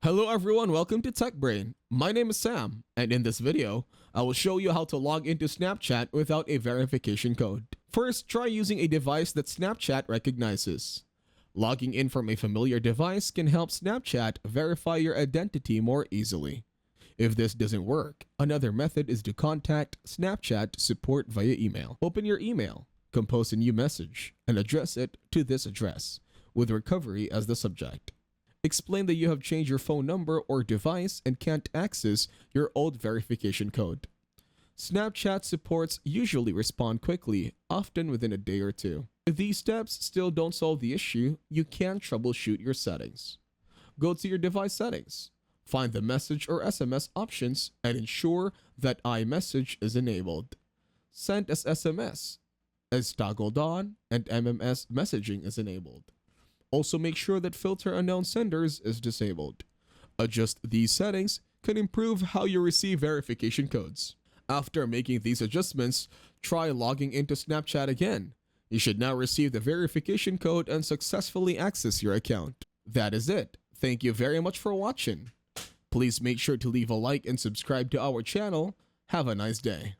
Hello everyone, welcome to TechBrain. My name is Sam, and in this video, I will show you how to log into Snapchat without a verification code. First, try using a device that Snapchat recognizes. Logging in from a familiar device can help Snapchat verify your identity more easily. If this doesn't work, another method is to contact Snapchat support via email. Open your email, compose a new message, and address it to this address, with recovery as the subject. Explain that you have changed your phone number or device and can't access your old verification code. Snapchat supports usually respond quickly, often within a day or two. If these steps still don't solve the issue, you can troubleshoot your settings. Go to your device settings, find the message or SMS options, and ensure that iMessage is enabled. Send as SMS is toggled on and MMS messaging is enabled. Also make sure that filter unknown senders is disabled. Adjust these settings can improve how you receive verification codes. After making these adjustments, try logging into Snapchat again. You should now receive the verification code and successfully access your account. That is it. Thank you very much for watching. Please make sure to leave a like and subscribe to our channel. Have a nice day.